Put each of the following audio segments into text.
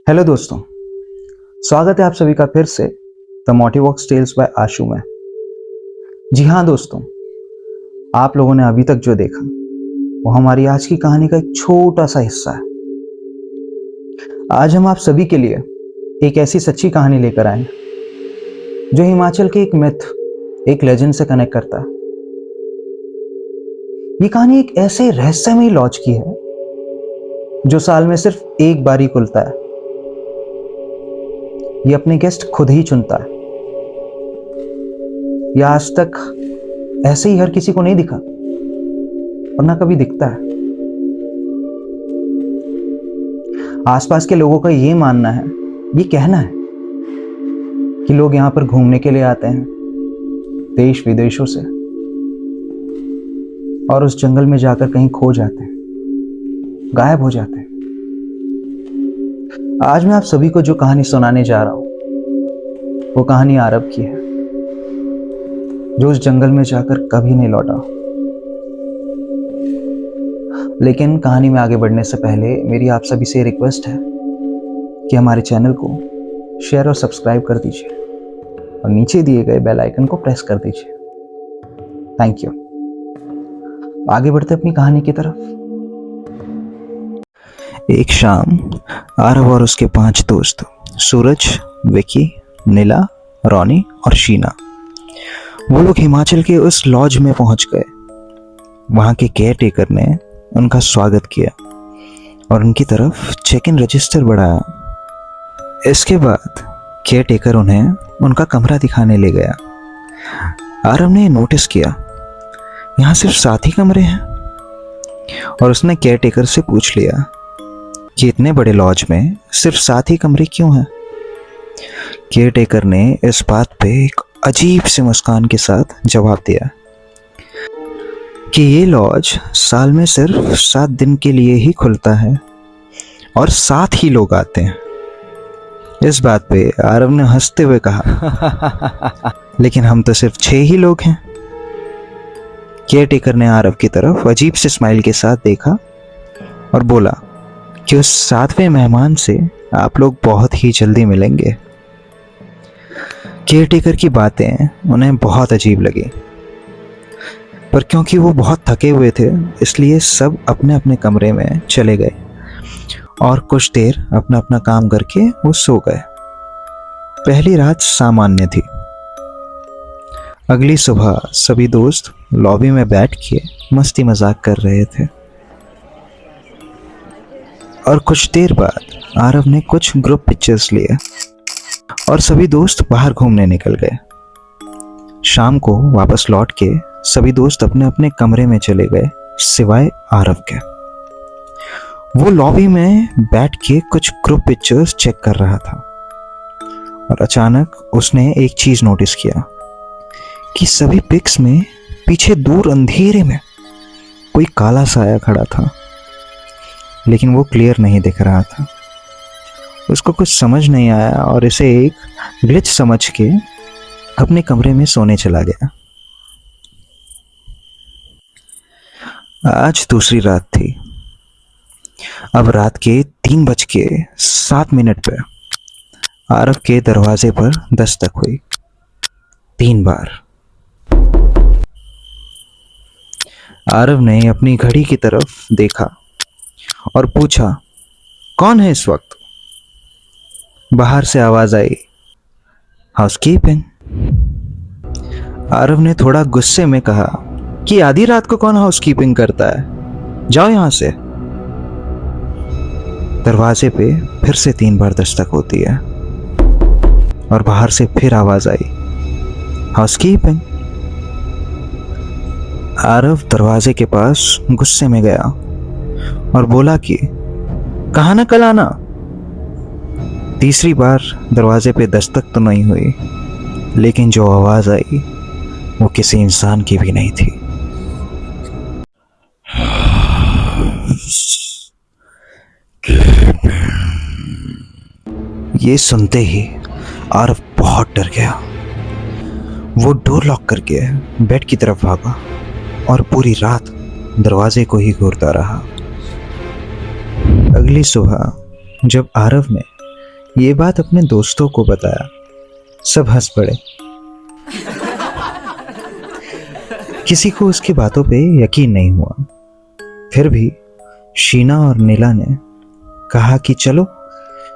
Hello दोस्तों, स्वागत है आप सभी का फिर से द मोटिवॉक्स टेल्स बाय आशु में। जी हाँ दोस्तों, आप लोगों ने अभी तक जो देखा वो हमारी आज की कहानी का एक छोटा सा हिस्सा है। आज हम आप सभी के लिए एक ऐसी सच्ची कहानी लेकर आए हैं जो हिमाचल के एक मिथ, एक लेजेंड से कनेक्ट करता है। ये कहानी एक ऐसे रहस्यमयी लॉज की है जो साल में सिर्फ एक बार ही खुलता है। ये अपने गेस्ट खुद ही चुनता है। यह आज तक ऐसे ही हर किसी को नहीं दिखा और ना कभी दिखता है। आसपास के लोगों का ये मानना है, ये कहना है कि लोग यहां पर घूमने के लिए आते हैं देश विदेशों से और उस जंगल में जाकर कहीं खो जाते हैं, गायब हो जाते हैं। आज मैं आप सभी को जो कहानी सुनाने जा रहा हूं वो कहानी आरव की है, जो उस जंगल में जाकर कभी नहीं लौटा। लेकिन कहानी में आगे बढ़ने से पहले मेरी आप सभी से रिक्वेस्ट है कि हमारे चैनल को शेयर और सब्सक्राइब कर दीजिए और नीचे दिए गए बेल आइकन को प्रेस कर दीजिए। Thank you. आगे बढ़ते अपनी कहानी की तरफ। एक शाम आरव और उसके 5 दोस्त सूरज, विकी, नीला, रोनी और शीना, वो लोग हिमाचल के उस लॉज में पहुंच गए। वहां के केयर टेकर ने उनका स्वागत किया और उनकी तरफ चेक इन रजिस्टर बढ़ाया। इसके बाद केयर टेकर उन्हें उनका कमरा दिखाने ले गया। आरव ने नोटिस किया यहाँ सिर्फ 7 ही कमरे हैं और उसने केयर टेकर से पूछ लिया कि इतने बड़े लॉज में सिर्फ 7 ही कमरे क्यों हैं। केयर टेकर ने इस बात पे एक अजीब से मुस्कान के साथ जवाब दिया कि ये लॉज साल में सिर्फ 7 दिन के लिए ही खुलता है और 7 ही लोग आते हैं। इस बात पे आरव ने हंसते हुए कहा लेकिन हम तो सिर्फ 6 ही लोग हैं। केयर टेकर ने आरव की तरफ अजीब से स्माइल के साथ देखा और बोला कि उस 7वें मेहमान से आप लोग बहुत ही जल्दी मिलेंगे। केयरटेकर की बातें उन्हें बहुत अजीब लगी, पर क्योंकि वो बहुत थके हुए थे इसलिए सब अपने अपने कमरे में चले गए और कुछ देर अपना अपना काम करके वो सो गए। पहली रात सामान्य थी। अगली सुबह सभी दोस्त लॉबी में बैठ के मस्ती मजाक कर रहे थे और कुछ देर बाद आरव ने कुछ ग्रुप पिक्चर्स लिए और सभी दोस्त बाहर घूमने निकल गए। शाम को वापस लौट के सभी दोस्त अपने अपने कमरे में चले गए सिवाय आरव के। वो लॉबी में बैठ के कुछ ग्रुप पिक्चर्स चेक कर रहा था और अचानक उसने एक चीज नोटिस किया कि सभी पिक्स में पीछे दूर अंधेरे में कोई काला साया खड़ा था, लेकिन वो क्लियर नहीं दिख रहा था। उसको कुछ समझ नहीं आया और इसे एक ग्लिच समझ के अपने कमरे में सोने चला गया। आज दूसरी रात थी। अब रात के 3:07 पे आरव के दरवाजे पर दस्तक हुई 3 बार। आरव ने अपनी घड़ी की तरफ देखा और पूछा, कौन है इस वक्त? बाहर से आवाज आई, हाउसकीपिंग। आरव ने थोड़ा गुस्से में कहा कि आधी रात को कौन हाउसकीपिंग करता है, जाओ यहां से। दरवाजे पे फिर से 3 बार दस्तक होती है और बाहर से फिर आवाज आई, हाउसकीपिंग। आरव दरवाजे के पास गुस्से में गया और बोला कि कहा ना कल आना। तीसरी बार दरवाजे पे दस्तक तो नहीं हुई, लेकिन जो आवाज आई वो किसी इंसान की भी नहीं थी। ये सुनते ही आरव बहुत डर गया। वो डोर लॉक करके बेड की तरफ भागा और पूरी रात दरवाजे को ही घूरता रहा। अगली सुबह जब आरव ने ये बात अपने दोस्तों को बताया। सब हंस पड़े। किसी को उसकी बातों पे यकीन नहीं हुआ। फिर भी शीना और नीला ने कहा कि चलो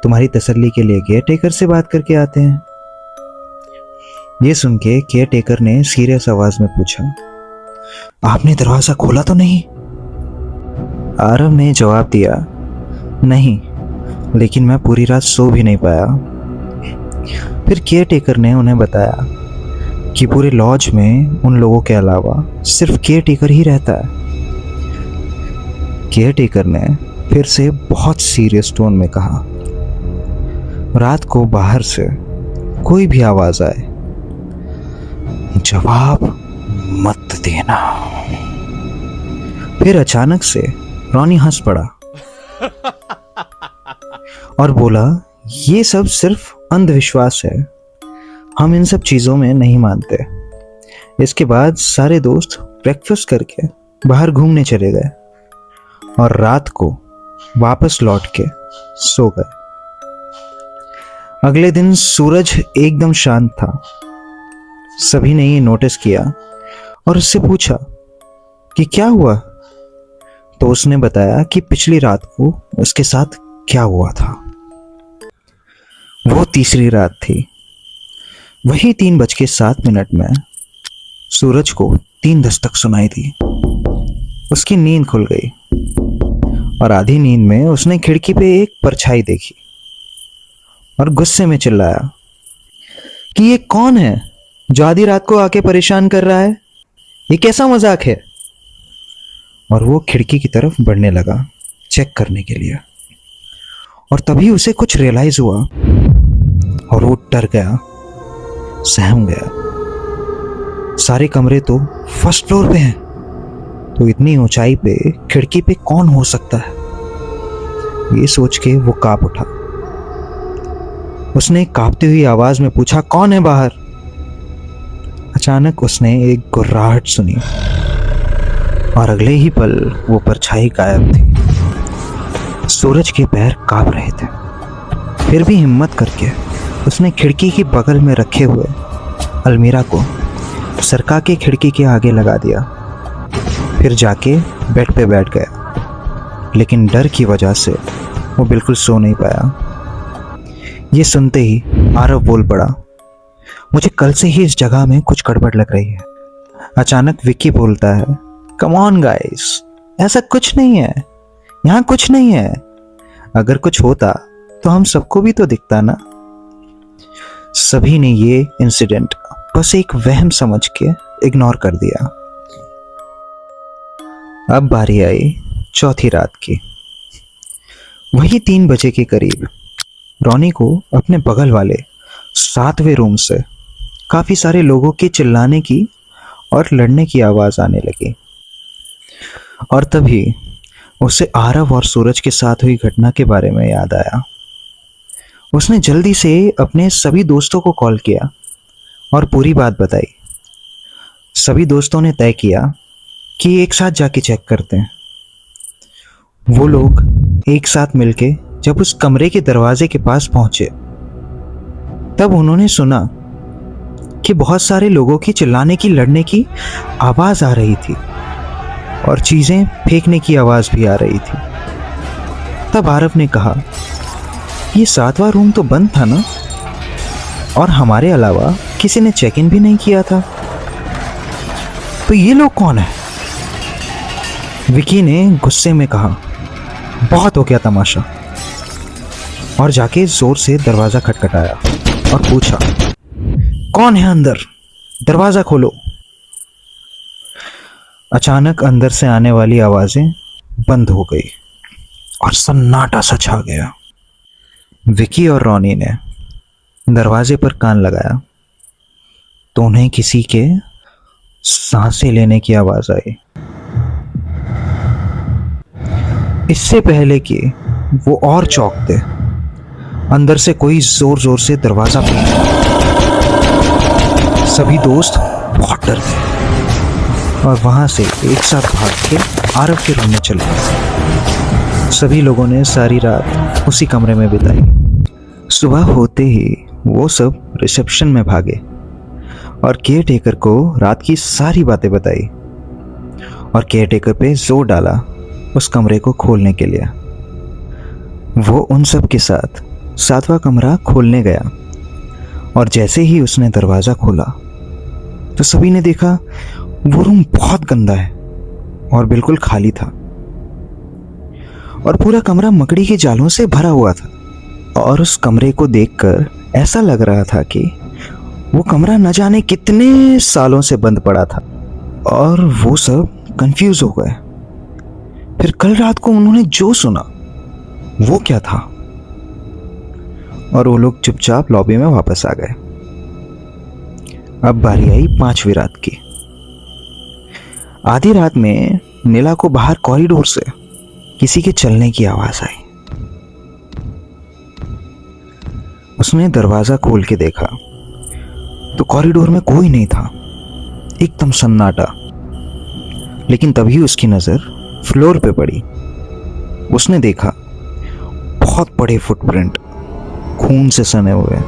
तुम्हारी तसल्ली के लिए केयर टेकर से बात करके आते हैं। ये सुन के केयर टेकर ने सीरियस आवाज में पूछा, आपने दरवाजा खोला तो नहीं? आरव ने जवाब दिया, नहीं, लेकिन मैं पूरी रात सो भी नहीं पाया। फिर केयर टेकर ने उन्हें बताया कि पूरे लॉज में उन लोगों के अलावा सिर्फ केयर टेकर ही रहता है। केयर टेकर ने फिर से बहुत सीरियस टोन में कहा, रात को बाहर से कोई भी आवाज आए, जवाब मत देना। फिर अचानक से रॉनी हंस पड़ा और बोला, ये सब सिर्फ अंधविश्वास है, हम इन सब चीजों में नहीं मानते। इसके बाद सारे दोस्त ब्रेकफास्ट करके बाहर घूमने चले गए और रात को वापस लौट के सो गए। अगले दिन सूरज एकदम शांत था। सभी ने ये नोटिस किया और उससे पूछा कि क्या हुआ। तो उसने बताया कि पिछली रात को उसके साथ क्या हुआ था। वो तीसरी रात थी। वही 3:07 में सूरज को 3 दस्तक सुनाई दी। उसकी नींद खुल गई और आधी नींद में उसने खिड़की पे एक परछाई देखी और गुस्से में चिल्लाया कि ये कौन है जो आधी रात को आके परेशान कर रहा है, ये कैसा मजाक है। और वो खिड़की की तरफ बढ़ने लगा चेक करने के लिए। और तभी उसे कुछ रियलाइज हुआ और वो डर गया, सहम गया। सारे कमरे तो फर्स्ट फ्लोर पे हैं, तो इतनी ऊंचाई पे खिड़की पे कौन हो सकता है। ये सोच के वो कांप उठा। उसने कांपती हुई आवाज में पूछा, कौन है बाहर। अचानक उसने एक गुर्राहट सुनी और अगले ही पल वो परछाई गायब थी। सूरज के पैर कांप रहे थे। फिर भी हिम्मत करके उसने खिड़की के बगल में रखे हुए अलमीरा को सरका के खिड़की के आगे लगा दिया। फिर जाके बेड पे बैठ गया, लेकिन डर की वजह से वो बिल्कुल सो नहीं पाया। ये सुनते ही आरव बोल पड़ा, मुझे कल से ही इस जगह में कुछ गड़बड़ लग रही है। अचानक विक्की बोलता है, कम ऑन गाइस, ऐसा कुछ नहीं है, यहाँ कुछ नहीं है। अगर कुछ होता तो हम सबको भी तो दिखता ना। सभी ने ये इंसिडेंट बस एक वहम समझ के इग्नोर कर दिया। अब बारी आई चौथी रात की। वही 3 बजे के करीब रॉनी को अपने बगल वाले 7वें रूम से काफी सारे लोगों के चिल्लाने की और लड़ने की आवाज आने लगी। और तभी उसे आरव और सूरज के साथ हुई घटना के बारे में याद आया। उसने जल्दी से अपने सभी दोस्तों को कॉल किया और पूरी बात बताई। सभी दोस्तों ने तय किया कि एक साथ जाके चेक करते हैं। वो लोग एक साथ मिलके जब उस कमरे के दरवाजे के पास पहुंचे, तब उन्होंने सुना कि बहुत सारे लोगों की चिल्लाने की, लड़ने की आवाज आ रही थी और चीजें फेंकने की आवाज भी आ रही थी। तब आरव ने कहा, ये 7वां रूम तो बंद था ना, और हमारे अलावा किसी ने चेक इन भी नहीं किया था, तो ये लोग कौन है। विकी ने गुस्से में कहा, बहुत हो गया तमाशा, और जाके जोर से दरवाजा खटखटाया और पूछा, कौन है अंदर, दरवाजा खोलो। अचानक अंदर से आने वाली आवाजें बंद हो गई और सन्नाटा सा छा गया। विकी और रॉनी ने दरवाजे पर कान लगाया तो उन्हें किसी के सांसें लेने की आवाज आई। इससे पहले कि वो और चौंकते, अंदर से कोई जोर जोर से दरवाजा पीटा। सभी दोस्त बहुत डर गए और वहां से एक साथ भाग के आरव के रूम में चले गए। सभी लोगों ने सारी रात उसी कमरे में बिताई। सुबह होते ही वो सब रिसेप्शन में भागे और केयर टेकर को रात की सारी बातें बताई और केयर टेकर पे जोर डाला उस कमरे को खोलने के लिए। वो उन सब के साथ 7वां कमरा खोलने गया और जैसे ही उसने दरवाज़ा खोला तो सभी ने देखा वो रूम बहुत गंदा है और बिल्कुल खाली था और पूरा कमरा मकड़ी के जालों से भरा हुआ था। और उस कमरे को देखकर ऐसा लग रहा था कि वो कमरा न जाने कितने सालों से बंद पड़ा था और वो सब कंफ्यूज हो गए। फिर कल रात को उन्होंने जो सुना वो क्या था, और वो लोग चुपचाप लॉबी में वापस आ गए। अब बारी आई 5वीं रात की। आधी रात में नीला को बाहर कॉरिडोर से किसी के चलने की आवाज आई। उसने दरवाजा खोल के देखा तो कॉरिडोर में कोई नहीं था, एकदम सन्नाटा। लेकिन तभी उसकी नजर फ्लोर पे पड़ी। उसने देखा बहुत बड़े फुटप्रिंट खून से सने हुए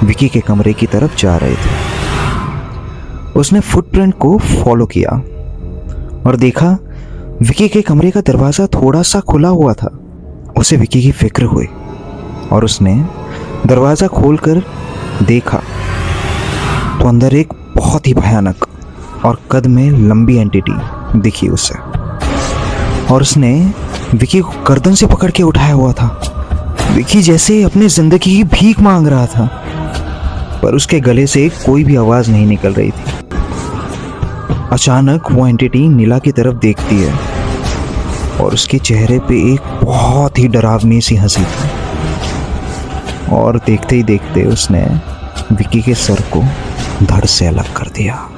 विकी के कमरे की तरफ जा रहे थे। उसने फुटप्रिंट को फॉलो किया और देखा विकी के कमरे का दरवाजा थोड़ा सा खुला हुआ था। उसे विकी की फिक्र हुई और उसने दरवाजा खोलकर देखा तो अंदर एक बहुत ही भयानक और कद में लंबी एंटिटी दिखी उसे, और उसने विकी को गर्दन से पकड़ के उठाया हुआ था। विकी जैसे अपनी जिंदगी की भीख मांग रहा था, पर उसके गले से कोई भी आवाज नहीं निकल रही थी। अचानक वो एंटिटी नीला की तरफ देखती है और उसके चेहरे पे एक बहुत ही डरावनी सी हंसी थी, और देखते ही देखते उसने विकी के सर को धड़ से अलग कर दिया।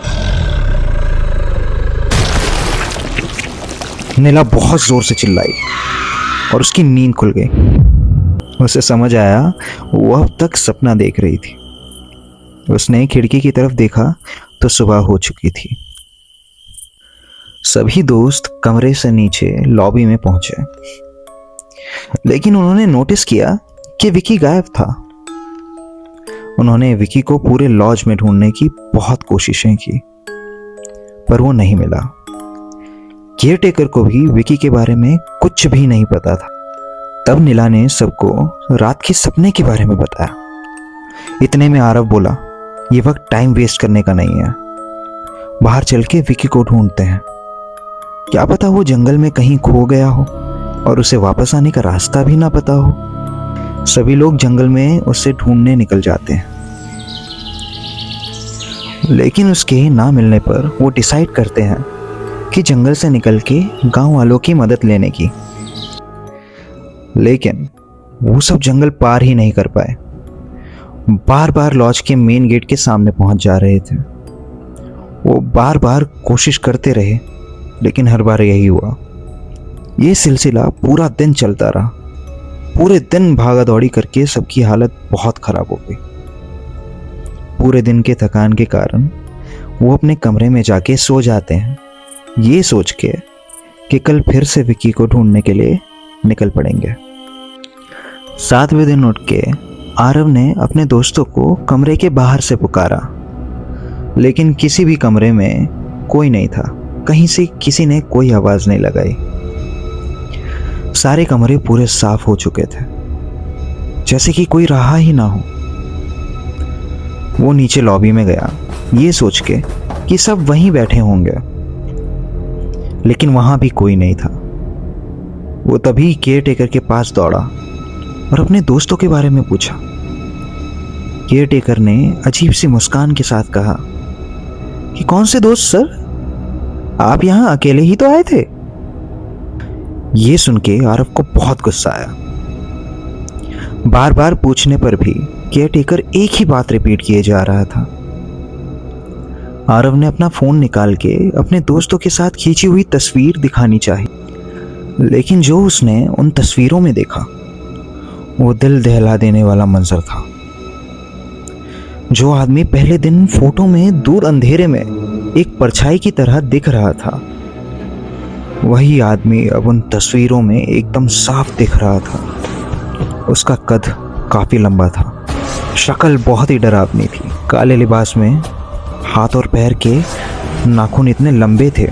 नीला बहुत जोर से चिल्लाई और उसकी नींद खुल गई। उसे समझ आया वो अब तक सपना देख रही थी। उसने खिड़की की तरफ देखा तो सुबह हो चुकी थी। सभी दोस्त कमरे से नीचे लॉबी में पहुंचे, लेकिन उन्होंने नोटिस किया कि विकी गायब था। उन्होंने विकी को पूरे लॉज में ढूंढने की बहुत कोशिशें की, पर वो नहीं मिला। केयर टेकर को भी विकी के बारे में कुछ भी नहीं पता था। तब नीला ने सबको रात के सपने के बारे में बताया। इतने में आरव बोला, ये वक्त टाइम वेस्ट करने का नहीं है, बाहर चल के विकी को ढूंढते हैं। क्या पता वो जंगल में कहीं खो गया हो और उसे वापस आने का रास्ता भी ना पता हो। सभी लोग जंगल में उसे ढूंढने निकल जाते हैं, लेकिन उसके ना मिलने पर वो डिसाइड करते हैं कि जंगल से निकल के गांव वालों की मदद लेने की। लेकिन वो सब जंगल पार ही नहीं कर पाए। बार बार लॉज के मेन गेट के सामने पहुंच जा रहे थे। वो बार बार कोशिश करते रहे, लेकिन हर बार यही हुआ। ये सिलसिला पूरा दिन चलता रहा। पूरे दिन भागा दौड़ी करके सबकी हालत बहुत खराब हो गई। पूरे दिन के थकान के कारण वो अपने कमरे में जाके सो जाते हैं, ये सोच के कि कल फिर से विकी को ढूंढने के लिए निकल पड़ेंगे। 7वें दिन उठ के आरव ने अपने दोस्तों को कमरे के बाहर से पुकारा, लेकिन किसी भी कमरे में कोई नहीं था। कहीं से किसी ने कोई आवाज नहीं लगाई। सारे कमरे पूरे साफ हो चुके थे, जैसे कि कोई रहा ही ना हो। वो नीचे लॉबी में गया, ये सोच के कि सब वहीं बैठे होंगे, लेकिन वहां भी कोई नहीं था। वो तभी केयर टेकर के पास दौड़ा और अपने दोस्तों के बारे में पूछा। केयर टेकर ने अजीब सी मुस्कान के साथ कहा कि कौन से दोस्त सर, आप यहां अकेले ही तो आए थे। ये सुन के आरव को बहुत गुस्सा आया। बार बार पूछने पर भी केयर टेकर एक ही बात रिपीट किए जा रहा था। आरव ने अपना फोन निकाल के अपने दोस्तों के साथ खींची हुई तस्वीर दिखानी चाही, लेकिन जो उसने उन तस्वीरों में देखा वो दिल दहला देने वाला मंजर था। जो आदमी पहले दिन फोटो में दूर अंधेरे में एक परछाई की तरह दिख रहा था, वही आदमी अब उन तस्वीरों में एकदम साफ दिख रहा था। उसका कद काफी लंबा था। शक्ल बहुत ही डरावनी थी। काले लिबास में हाथ और पैर के नाखून इतने लंबे थे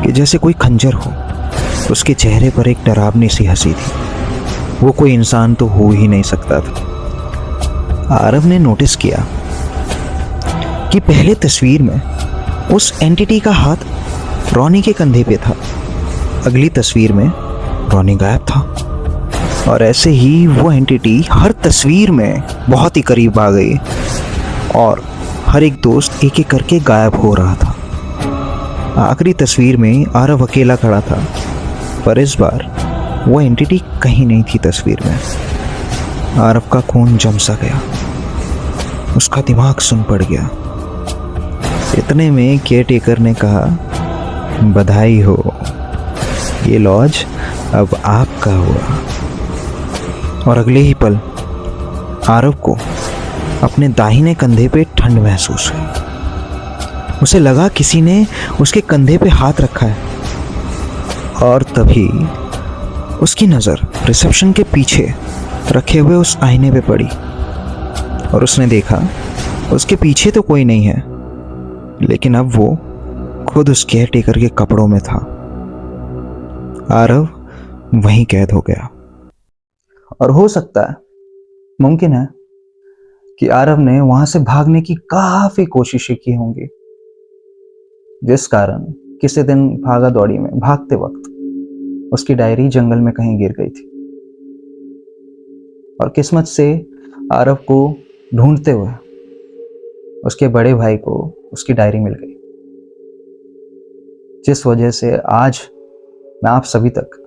कि जैसे कोई खंजर हो। उसके चेहरे पर एक डरावनी सी हंसी थी। वो कोई इंसान तो हो ही नहीं सकता था। आरव ने नोटिस किया कि पहले तस्वीर में उस एंटिटी का हाथ रॉनी के कंधे पे था। अगली तस्वीर में रॉनी गायब था। और ऐसे ही वो एंटिटी हर तस्वीर में बहुत ही करीब आ गई और हर एक दोस्त एक एक करके गायब हो रहा था। आखिरी तस्वीर में आरव अकेला खड़ा था, पर इस बार वो एंटिटी कहीं नहीं थी तस्वीर में। आरव का खून जम सा गया, उसका दिमाग सुन पड़ गया। इतने में केयरटेकर ने कहा, बधाई हो, ये लॉज अब आपका हुआ। और अगले ही पल आरव को अपने दाहिने कंधे पे ठंड महसूस हुई। उसे लगा किसी ने उसके कंधे पे हाथ रखा है। और तभी उसकी नज़र रिसेप्शन के पीछे रखे हुए उस आईने पे पड़ी और उसने देखा उसके पीछे तो कोई नहीं है, लेकिन अब वो खुद उस केयरटेकर के कपड़ों में था। आरव वहीं कैद हो गया। और हो सकता है, मुमकिन है कि आरव ने वहां से भागने की काफी कोशिशें की होंगी, जिस कारण किसी दिन भागा दौड़ी में भागते वक्त उसकी डायरी जंगल में कहीं गिर गई थी। और किस्मत से आरव को ढूंढते हुए उसके बड़े भाई को उसकी डायरी मिल गई, जिस वजह से आज मैं आप सभी तक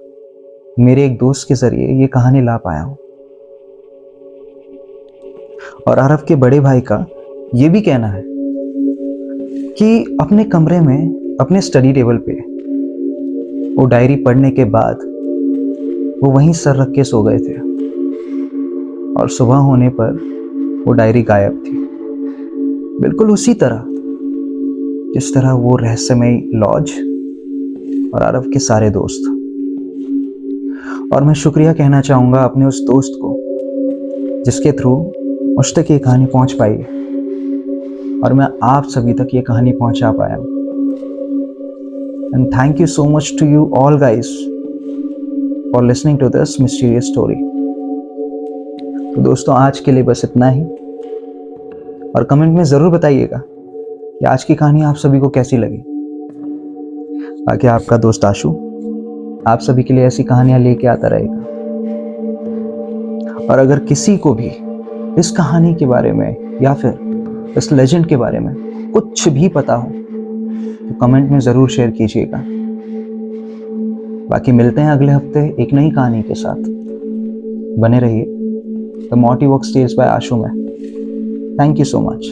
मेरे एक दोस्त के जरिए ये कहानी ला पाया हूं। और आरव के बड़े भाई का ये भी कहना है कि अपने कमरे में अपने स्टडी टेबल पे वो डायरी पढ़ने के बाद वो वहीं सर रख के सो गए थे और सुबह होने पर वो डायरी गायब थी, बिल्कुल उसी तरह जिस तरह वो रहस्यमय लॉज और आरव के सारे दोस्त। और मैं शुक्रिया कहना चाहूंगा अपने उस दोस्त को जिसके थ्रू मुझ तक ये कहानी पहुंच पाई है और मैं आप सभी तक ये कहानी पहुंचा पाया। And thank you so much to you all guys for listening to this mysterious story. तो दोस्तों, आज के लिए बस इतना ही। और कमेंट में ज़रूर बताइएगा कि आज की कहानी आप सभी को कैसी लगी। बाकी आपका दोस्त आशु आप सभी के लिए ऐसी कहानियां लेके आता रहेगा। और अगर किसी को भी इस कहानी के बारे में या फिर इस लेजेंड के बारे में कुछ भी पता हो तो कमेंट में ज़रूर शेयर कीजिएगा। बाकी मिलते हैं अगले हफ्ते एक नई कहानी के साथ। बने रहिए the Morty works tales by Ashu में। Thank you so much.